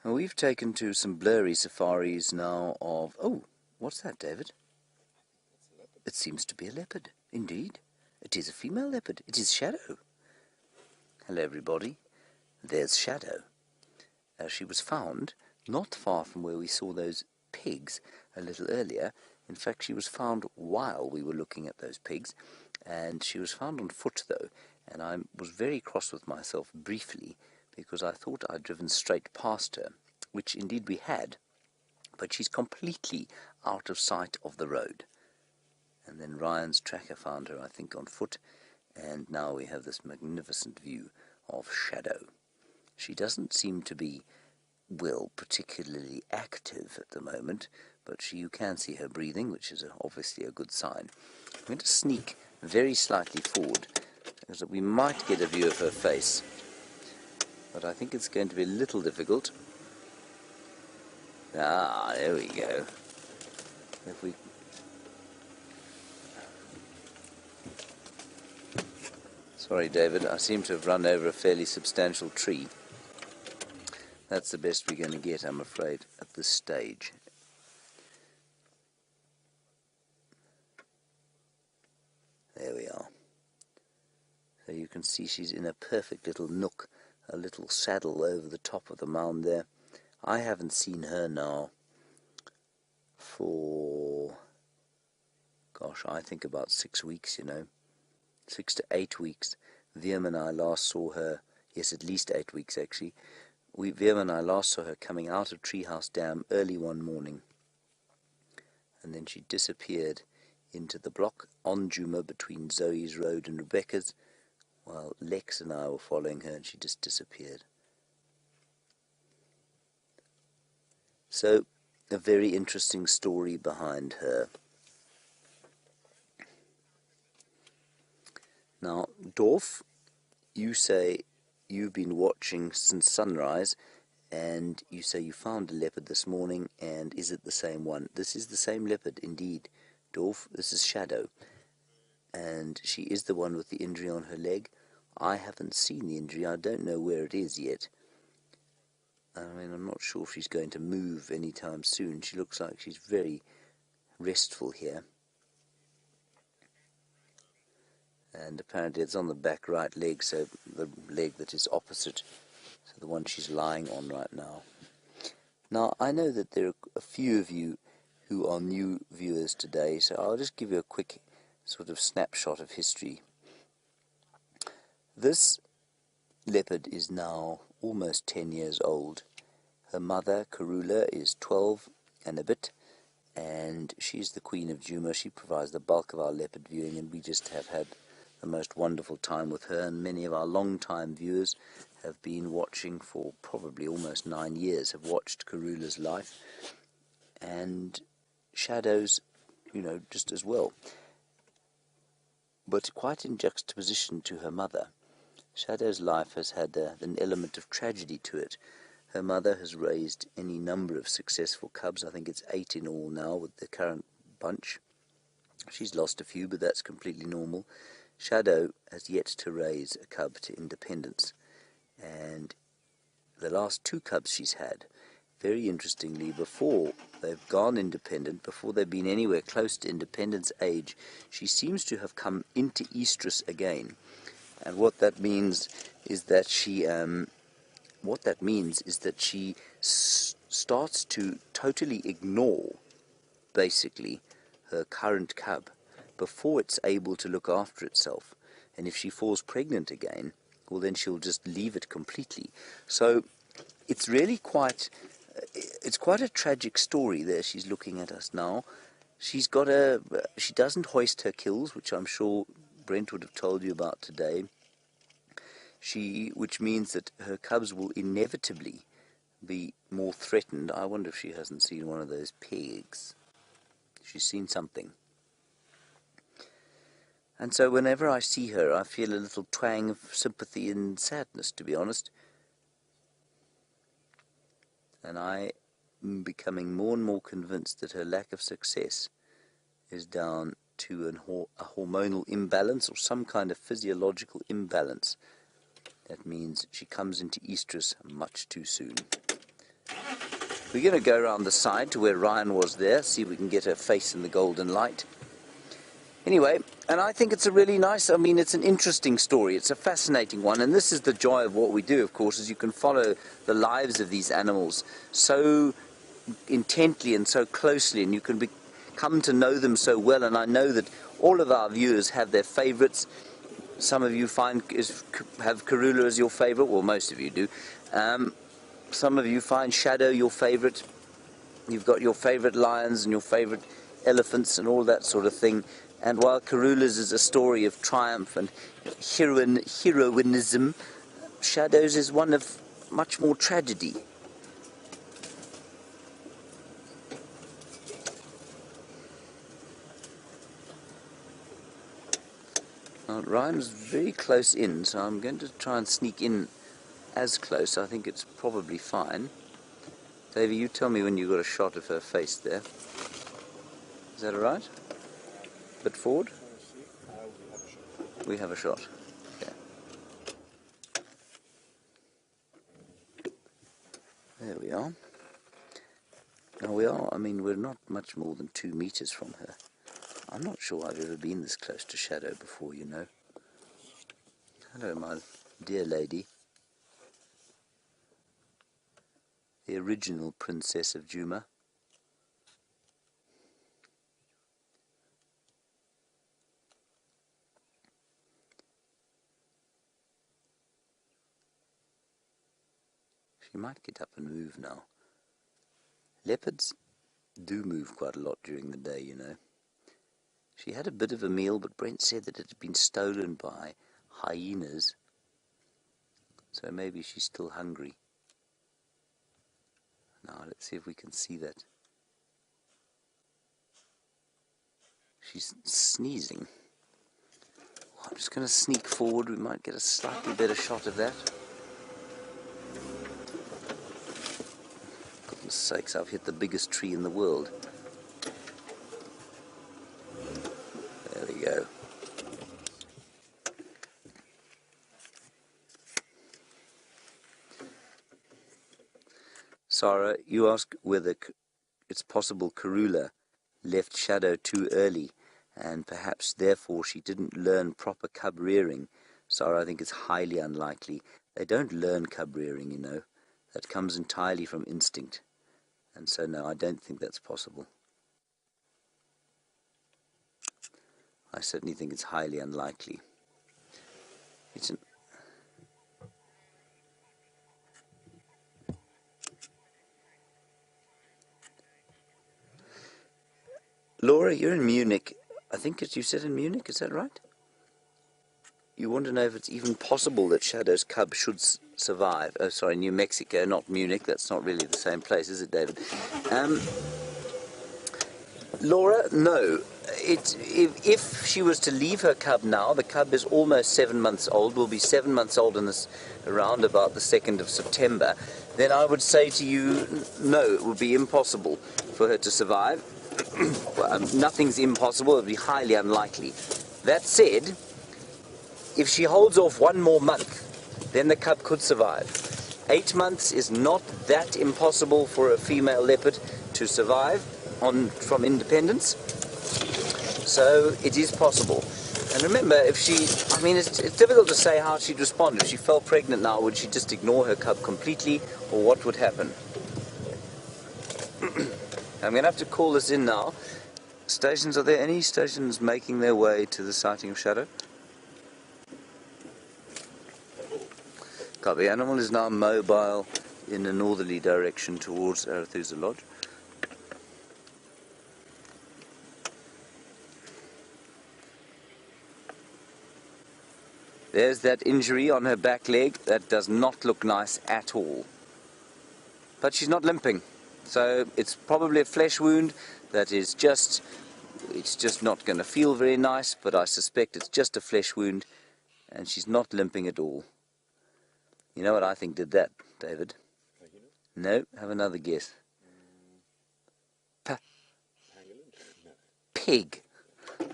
Well, we've taken to some blurry safaris now of... Oh, what's that, David? It seems to be a leopard, indeed. It is a female leopard. It is Shadow. Hello, everybody. There's Shadow. She was found not far from where we saw those pigs a little earlier. In fact, she was found while we were looking at those pigs, and she was found on foot, though, and I was very cross with myself briefly because I thought I'd driven straight past her, which indeed we had, but she's completely out of sight of the road. And then Ryan's tracker found her, I think, on foot, and now we have this magnificent view of Shadow. She doesn't seem to be, well, particularly active at the moment, but you can see her breathing, which is obviously a good sign. I'm going to sneak very slightly forward, so that we might get a view of her face, but I think it's going to be a little difficult. Ah, there we go. If we... Sorry, David, I seem to have run over a fairly substantial tree. That's the best we're going to get, I'm afraid, at this stage. There we are. So you can see she's in a perfect little nook, a little saddle over the top of the mound there. I haven't seen her now for, gosh, I think about 6 weeks, 6 to 8 weeks. Viam and I last saw her, yes, at least 8 weeks actually. Viam and I last saw her coming out of Treehouse Dam early one morning, and then she disappeared into the block on Djuma between Zoe's road and Rebecca's, while Lex and I were following her, and she just disappeared. So, a very interesting story behind her. Now, Dorf, you say you've been watching since sunrise, and you say you found a leopard this morning, and is it the same one? This is the same leopard, indeed. Dorf, this is Shadow, and she is the one with the injury on her leg. I haven't seen the injury. I don't know where it is yet. I mean, I'm not sure if she's going to move anytime soon. She looks like she's very restful here. And apparently it's on the back right leg, so the leg that is opposite, so the one she's lying on right now. Now, I know that there are a few of you who are new viewers today, so I'll just give you a quick sort of snapshot of history. This leopard is now almost 10 years old. Her mother, Karula, is 12 and a bit, and she's the queen of Djuma. She provides the bulk of our leopard viewing, and we just have had the most wonderful time with her, and many of our long-time viewers have been watching for probably almost 9 years, have watched Karula's life, and Shadow's, just as well. But quite in juxtaposition to her mother, Shadow's life has had an element of tragedy to it. Her mother has raised any number of successful cubs. I think it's 8 in all now with the current bunch. She's lost a few, but that's completely normal. Shadow has yet to raise a cub to independence. And the last 2 cubs she's had, very interestingly, before they've gone independent, before they've been anywhere close to independence age, she seems to have come into estrus again. And what that means is that she starts to totally ignore, basically, her current cub before it's able to look after itself. And if she falls pregnant again, well, then she'll just leave it completely. So it's really quite a tragic story there. She's looking at us now. She doesn't hoist her kills, which I'm sure Brent would have told you about today. Which means that her cubs will inevitably be more threatened. I wonder if she hasn't seen one of those pigs. She's seen something. And so whenever I see her, I feel a little twang of sympathy and sadness, to be honest. And I am becoming more and more convinced that her lack of success is down to a hormonal imbalance or some kind of physiological imbalance. That means she comes into estrus much too soon. We're going to go around the side to where Ryan was there, see if we can get her face in the golden light. Anyway, and I think it's a really nice, I mean, it's an interesting story. It's a fascinating one, and this is the joy of what we do, of course, is you can follow the lives of these animals so intently and so closely, and you can come to know them so well. And I know that all of our viewers have their favorites. Some of you have Karula as your favorite, well, most of you do. Some of you find Shadow your favorite. You've got your favorite lions and your favorite elephants and all that sort of thing. And while Karula's is a story of triumph and heroism, Shadow's is one of much more tragedy. Now, Ryan's very close in, so I'm going to try and sneak in as close. I think it's probably fine. Davey, you tell me when you got a shot of her face there. Is that alright? Bit forward? We have a shot. Okay. There we are. Now I mean, we're not much more than 2 meters from her. I'm not sure I've ever been this close to Shadow before, you know. Hello, my dear lady. The original princess of Djuma. She might get up and move now. Leopards do move quite a lot during the day, you know. She had a bit of a meal, but Brent said that it had been stolen by hyenas. So maybe she's still hungry. Now let's see if we can see that. She's sneezing. I'm just going to sneak forward. We might get a slightly better shot of that. Goodness sakes, I've hit the biggest tree in the world. There we go. Sarah, you ask whether it's possible Karula left Shadow too early, and perhaps therefore she didn't learn proper cub rearing. Sarah, I think it's highly unlikely. They don't learn cub rearing, you know. That comes entirely from instinct. And so no, I don't think that's possible. I certainly think it's highly unlikely. It's an Laura, you're in Munich. I think you said in Munich, is that right? You want to know if it's even possible that Shadow's cub should survive. Oh, sorry, New Mexico, not Munich. That's not really the same place, is it, David? Laura, no. If she was to leave her cub now, the cub is almost 7 months old, will be 7 months old around about the 2nd of September, then I would say to you, no, it would be impossible for her to survive. Well, nothing's impossible, it would be highly unlikely. That said, if she holds off 1 more month, then the cub could survive. 8 months is not that impossible for a female leopard to survive from independence, so it is possible. And remember, if she, I mean, it's difficult to say how she'd respond. If she fell pregnant now, would she just ignore her cub completely, or what would happen? I'm going to have to call this in now. Stations, are there any stations making their way to the sighting of Shadow? The animal is now mobile in a northerly direction towards Arathusa Lodge. There's that injury on her back leg. That does not look nice at all. But she's not limping. So it's probably a flesh wound that is just, it's just not going to feel very nice, but I suspect it's just a flesh wound and she's not limping at all. You know what I think did that, David? No, have another guess. Pig.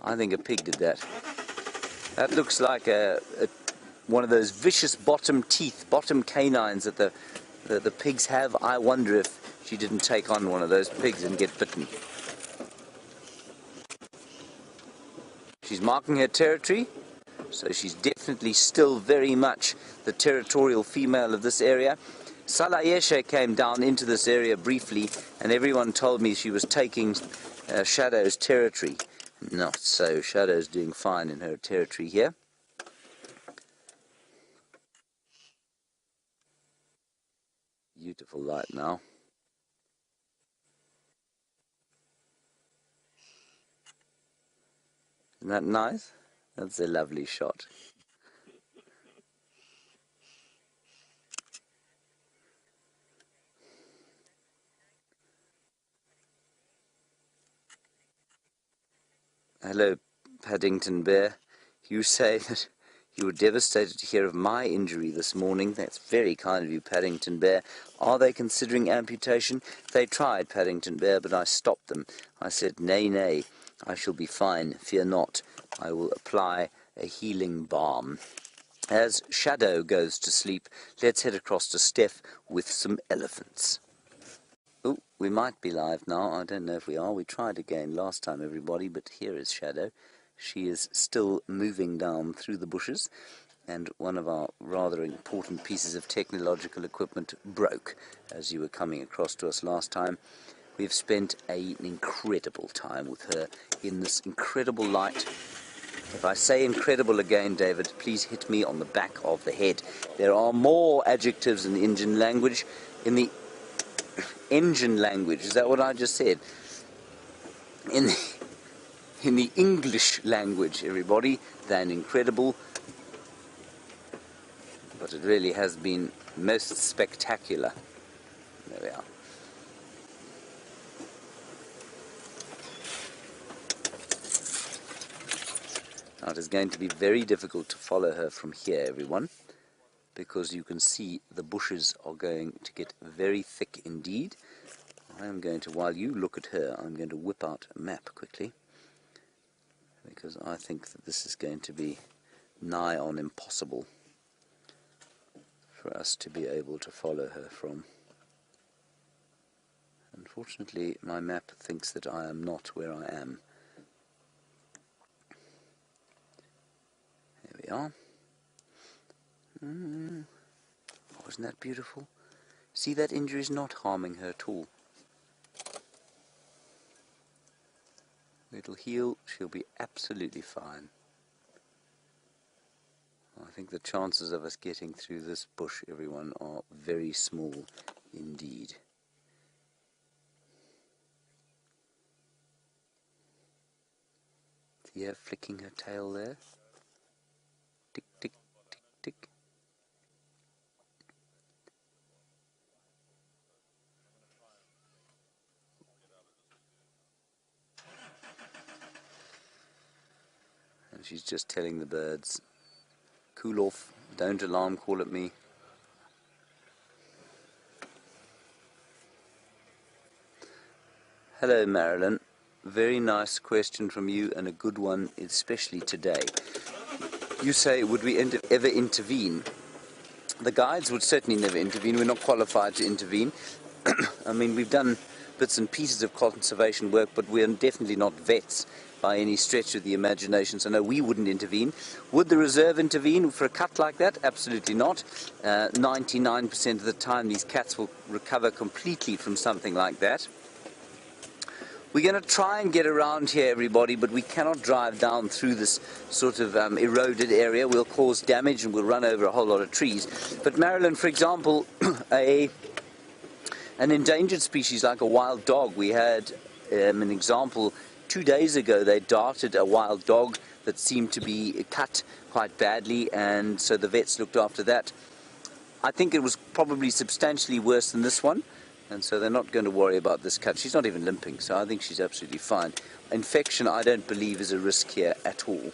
I think a pig did that. That looks like one of those vicious bottom teeth, bottom canines that the pigs have. I wonder if she didn't take on one of those pigs and get bitten. She's marking her territory, so she's definitely still very much the territorial female of this area. Salayeshe came down into this area briefly, and everyone told me she was taking Shadow's territory. Not so. Shadow's doing fine in her territory here. Beautiful light now. Isn't that nice? That's a lovely shot. Hello, Paddington Bear. You say that you were devastated to hear of my injury this morning. That's very kind of you, Paddington Bear. Are they considering amputation? They tried, Paddington Bear, but I stopped them. I said, nay, nay, I shall be fine. Fear not. I will apply a healing balm. As Shadow goes to sleep, let's head across to Steph with some elephants. Oh, we might be live now. I don't know if we are. We tried again last time, everybody, but here is Shadow. She is still moving down through the bushes, and one of our rather important pieces of technological equipment broke as you were coming across to us last time. We've spent an incredible time with her in this incredible light. If I say incredible again, David, please hit me on the back of the head. There are more adjectives in the engine language. In the engine language, is that what I just said? In the English language, everybody, than incredible. But it really has been most spectacular. There we are. Now it is going to be very difficult to follow her from here, everyone, because you can see the bushes are going to get very thick indeed. I am going to, while you look at her, I'm going to whip out a map quickly, because I think that this is going to be nigh on impossible for us to be able to follow her from. Unfortunately, my map thinks that I am not where I am. There we are. Oh, isn't that beautiful? See, that injury is not harming her at all. It'll heal, she'll be absolutely fine. I think the chances of us getting through this bush, everyone, are very small indeed. See her flicking her tail there? Tick, tick, tick, tick. And she's just telling the birds, cool off, don't alarm call at me. Hello, Marilyn. Very nice question from you, and a good one, especially today. You say, would we ever intervene? The guides would certainly never intervene. We're not qualified to intervene. I mean, we've done bits and pieces of conservation work, but we're definitely not vets by any stretch of the imagination, so no, we wouldn't intervene. Would the reserve intervene for a cut like that? Absolutely not. 99% of the time these cats will recover completely from something like that. We're going to try and get around here, everybody, but we cannot drive down through this sort of eroded area. We'll cause damage and we'll run over a whole lot of trees. But Marilyn, for example, an endangered species like a wild dog, we had an example 2 days ago. They darted a wild dog that seemed to be cut quite badly, and so the vets looked after that. I think it was probably substantially worse than this one. And so they're not going to worry about this cut. She's not even limping, so I think she's absolutely fine. Infection, I don't believe, is a risk here at all.